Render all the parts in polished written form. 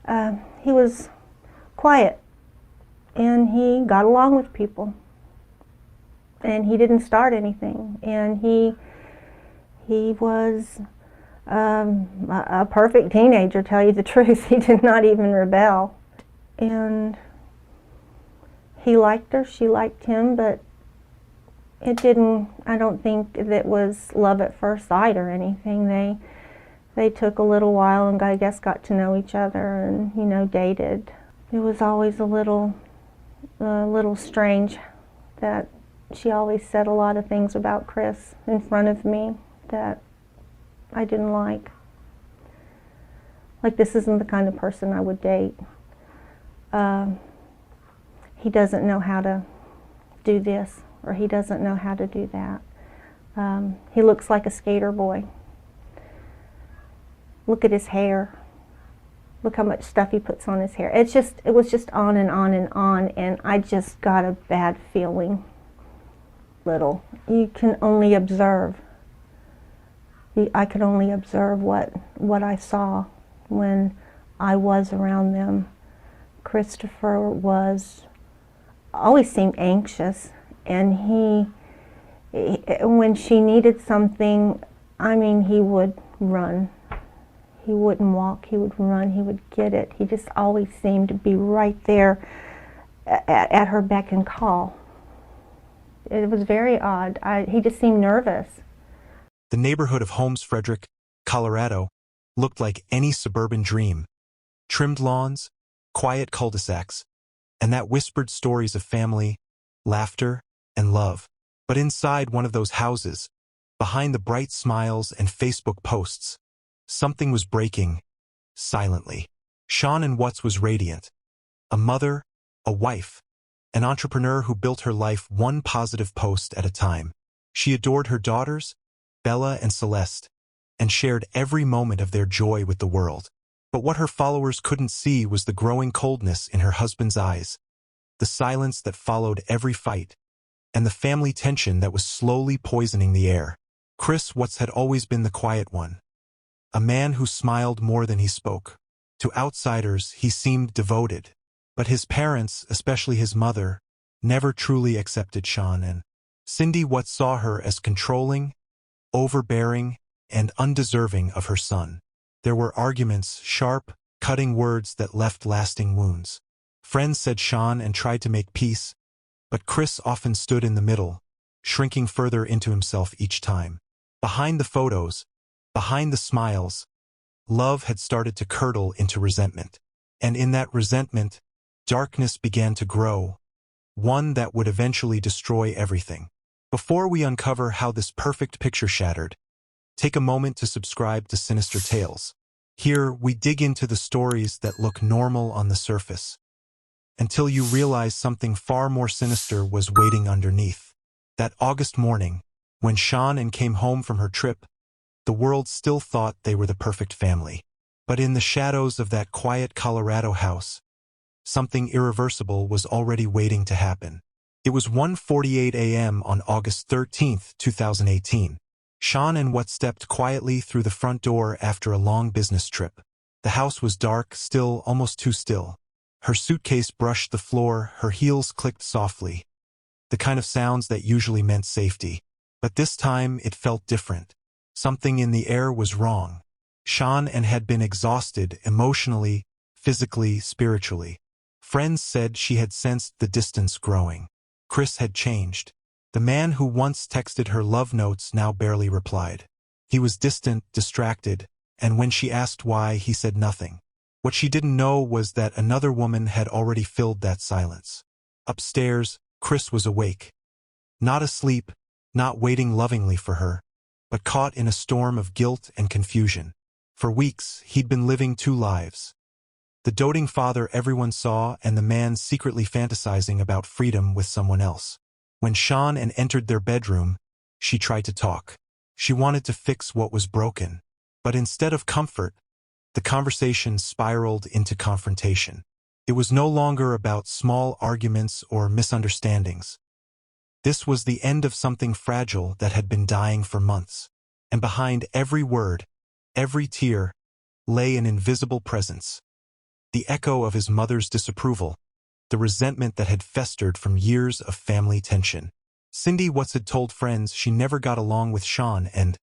He was quiet, and he got along with people, and he didn't start anything, and he was a perfect teenager, tell you the truth. He did not even rebel, and he liked her, she liked him, but it didn't, I don't think that was love at first sight or anything. They took a little while and I guess got to know each other and, you know, dated. It was always a little strange that she always said a lot of things about Chris in front of me that I didn't like. Like, this isn't the kind of person I would date. He doesn't know how to do this, or he doesn't know how to do that. He looks like a skater boy. Look at his hair. Look how much stuff he puts on his hair. It was just on and on and on, and I just got a bad feeling. Little. You can only observe. I could only observe what I saw when I was around them. Christopher always seemed anxious, and he when she needed something, I mean, he would run. He wouldn't walk, he would run, he would get it. He just always seemed to be right there at her beck and call. It was very odd. He just seemed nervous. The neighborhood of Holmes, Frederick, Colorado, looked like any suburban dream. Trimmed lawns, quiet cul-de-sacs, and that whispered stories of family, laughter, and love. But inside one of those houses, behind the bright smiles and Facebook posts, something was breaking, silently. Shanann Watts was radiant. A mother, a wife, an entrepreneur who built her life one positive post at a time. She adored her daughters, Bella and Celeste, and shared every moment of their joy with the world. But what her followers couldn't see was the growing coldness in her husband's eyes, the silence that followed every fight, and the family tension that was slowly poisoning the air. Chris Watts had always been the quiet one, a man who smiled more than he spoke. To outsiders, he seemed devoted, but his parents, especially his mother, never truly accepted Shanann. Cindy Watts saw her as controlling, overbearing, and undeserving of her son. There were arguments, sharp, cutting words that left lasting wounds. Friends said Shanann tried to make peace, but Chris often stood in the middle, shrinking further into himself each time. Behind the photos, behind the smiles, love had started to curdle into resentment. And in that resentment, darkness began to grow, one that would eventually destroy everything. Before we uncover how this perfect picture shattered, take a moment to subscribe to Sinister Tales. Here, we dig into the stories that look normal on the surface, until you realize something far more sinister was waiting underneath. That August morning, when Shanann came home from her trip, the world still thought they were the perfect family. But in the shadows of that quiet Colorado house, something irreversible was already waiting to happen. It was 1:48 a.m. on August 13, 2018. Shanann Watts stepped quietly through the front door after a long business trip. The house was dark, still, almost too still. Her suitcase brushed the floor, her heels clicked softly, the kind of sounds that usually meant safety. But this time it felt different. Something in the air was wrong. Shanann had been exhausted emotionally, physically, spiritually. Friends said she had sensed the distance growing. Chris had changed. The man who once texted her love notes now barely replied. He was distant, distracted, and when she asked why, he said nothing. What she didn't know was that another woman had already filled that silence. Upstairs, Chris was awake. Not asleep, not waiting lovingly for her, but caught in a storm of guilt and confusion. For weeks, he'd been living two lives. The doting father everyone saw, and the man secretly fantasizing about freedom with someone else. When Shanann entered their bedroom, she tried to talk. She wanted to fix what was broken. But instead of comfort, the conversation spiraled into confrontation. It was no longer about small arguments or misunderstandings. This was the end of something fragile that had been dying for months. And behind every word, every tear, lay an invisible presence. the echo of his mother's disapproval, the resentment that had festered from years of family tension. Cindy Watts had told friends she never got along with Sean and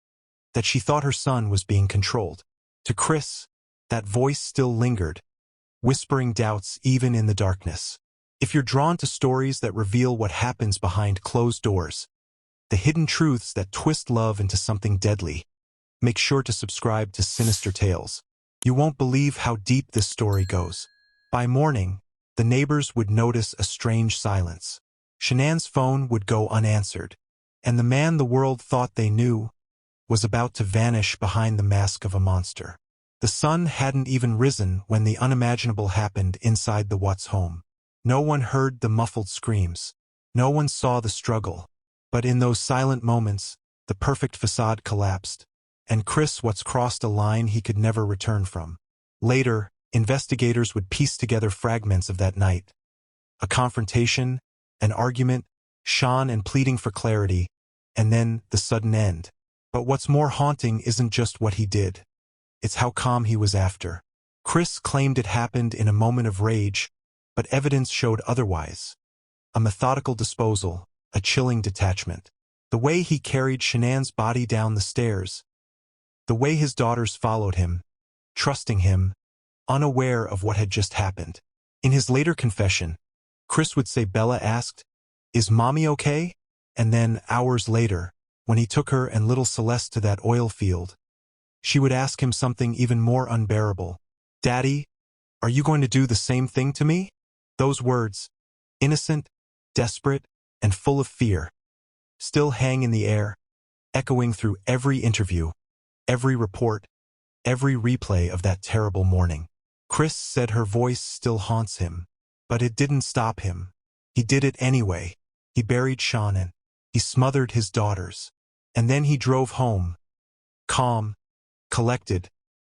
that she thought her son was being controlled. To Chris, that voice still lingered, whispering doubts even in the darkness. If you're drawn to stories that reveal what happens behind closed doors, the hidden truths that twist love into something deadly, make sure to subscribe to Sinister Tales. You won't believe how deep this story goes. By morning, the neighbors would notice a strange silence. Shanann's phone would go unanswered, and the man the world thought they knew was about to vanish behind the mask of a monster. The sun hadn't even risen when the unimaginable happened inside the Watts home. No one heard the muffled screams. No one saw the struggle. But in those silent moments, the perfect facade collapsed, and Chris Watts crossed a line he could never return from. Later, investigators would piece together fragments of that night. A confrontation, an argument, Sean and pleading for clarity, and then the sudden end. But what's more haunting isn't just what he did. It's how calm he was after. Chris claimed it happened in a moment of rage, but evidence showed otherwise. A methodical disposal, a chilling detachment. The way he carried Shanann's body down the stairs. The way his daughters followed him, trusting him, unaware of what had just happened. In his later confession, Chris would say Bella asked, "Is Mommy okay?" And then, hours later, when he took her and little Celeste to that oil field, she would ask him something even more unbearable. "Daddy, are you going to do the same thing to me?" Those words, innocent, desperate, and full of fear, still hang in the air, echoing through every interview, every report, every replay of that terrible morning. Chris said her voice still haunts him, but it didn't stop him. He did it anyway. He buried Shanann. He smothered his daughters. And then he drove home, calm, collected,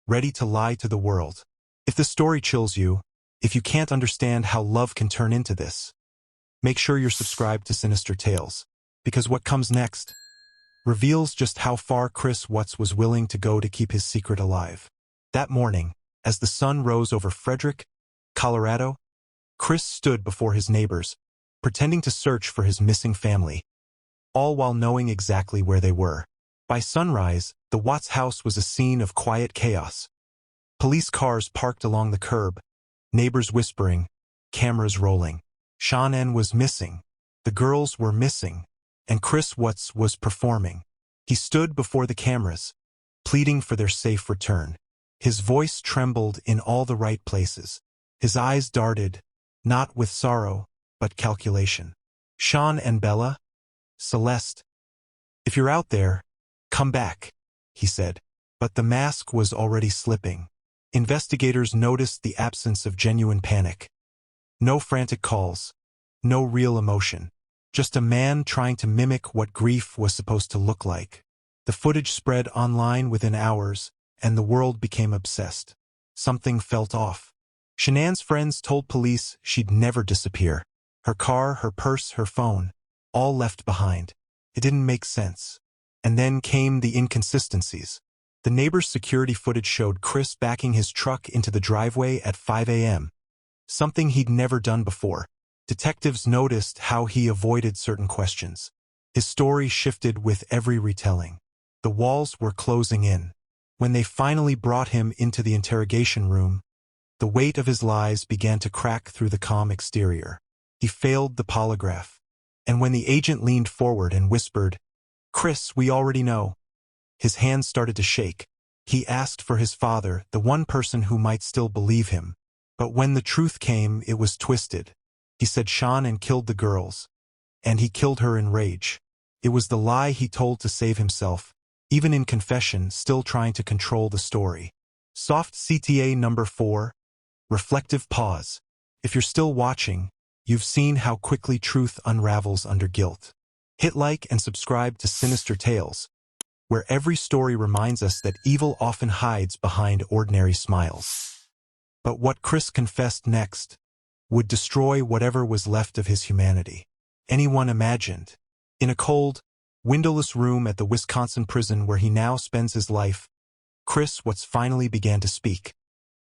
ready to lie to the world. If the story chills you, if you can't understand how love can turn into this, make sure you're subscribed to Sinister Tales, because what comes next reveals just how far Chris Watts was willing to go to keep his secret alive. That morning, as the sun rose over Frederick, Colorado, Chris stood before his neighbors, pretending to search for his missing family, all while knowing exactly where they were. By sunrise, the Watts house was a scene of quiet chaos. Police cars parked along the curb, neighbors whispering, cameras rolling. Shanann was missing. The girls were missing. And Chris Watts was performing. He stood before the cameras, pleading for their safe return. His voice trembled in all the right places. His eyes darted, not with sorrow, but calculation. "Sean and Bella, Celeste, if you're out there, come back," he said. But the mask was already slipping. Investigators noticed the absence of genuine panic. No frantic calls, no real emotion. Just a man trying to mimic what grief was supposed to look like. The footage spread online within hours, and the world became obsessed. Something felt off. Shanann's friends told police she'd never disappear. Her car, her purse, her phone, all left behind. It didn't make sense. And then came the inconsistencies. The neighbor's security footage showed Chris backing his truck into the driveway at 5 a.m., something he'd never done before. Detectives noticed how he avoided certain questions. His story shifted with every retelling. The walls were closing in. When they finally brought him into the interrogation room, the weight of his lies began to crack through the calm exterior. He failed the polygraph. And when the agent leaned forward and whispered, "Chris, we already know," his hands started to shake. He asked for his father, the one person who might still believe him. But when the truth came, it was twisted. He said Shanann killed the girls, and he killed her in rage. It was the lie he told to save himself, even in confession, still trying to control the story. Soft CTA number 4, reflective pause. If you're still watching, you've seen how quickly truth unravels under guilt. Hit like and subscribe to Sinister Tales, where every story reminds us that evil often hides behind ordinary smiles. But what Chris confessed next would destroy whatever was left of his humanity. Anyone imagined? In a cold, windowless room at the Wisconsin prison where he now spends his life, Chris Watts finally began to speak.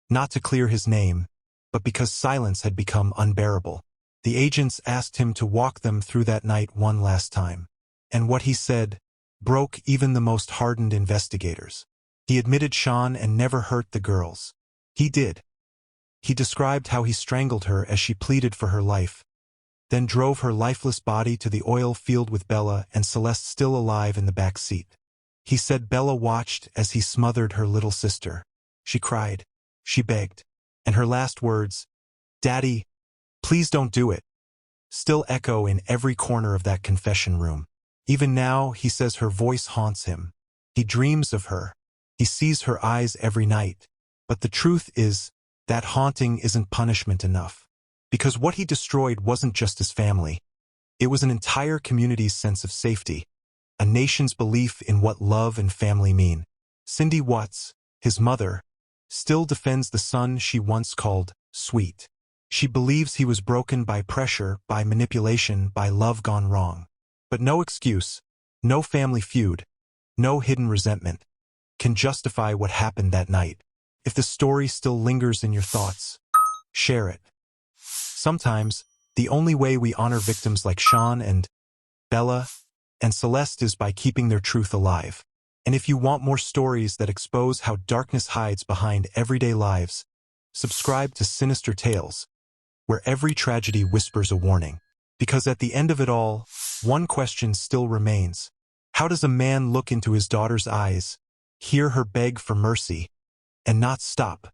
Not to clear his name, but because silence had become unbearable. The agents asked him to walk them through that night one last time. And what he said broke even the most hardened investigators. He admitted Shanann never hurt the girls. He did. He described how he strangled her as she pleaded for her life, then drove her lifeless body to the oil field with Bella and Celeste still alive in the back seat. He said Bella watched as he smothered her little sister. She cried. She begged. And her last words, "Daddy, please don't do it," still echo in every corner of that confession room. Even now, he says her voice haunts him. He dreams of her. He sees her eyes every night. But the truth is, that haunting isn't punishment enough. Because what he destroyed wasn't just his family. It was an entire community's sense of safety, a nation's belief in what love and family mean. Cindy Watts, his mother, still defends the son she once called sweet. She believes he was broken by pressure, by manipulation, by love gone wrong. But no excuse, no family feud, no hidden resentment can justify what happened that night. If the story still lingers in your thoughts, share it. Sometimes, the only way we honor victims like Shanann and Bella and Celeste is by keeping their truth alive. And if you want more stories that expose how darkness hides behind everyday lives, subscribe to Sinister Tales, where every tragedy whispers a warning. Because at the end of it all, one question still remains. How does a man look into his daughter's eyes, hear her beg for mercy, and not stop?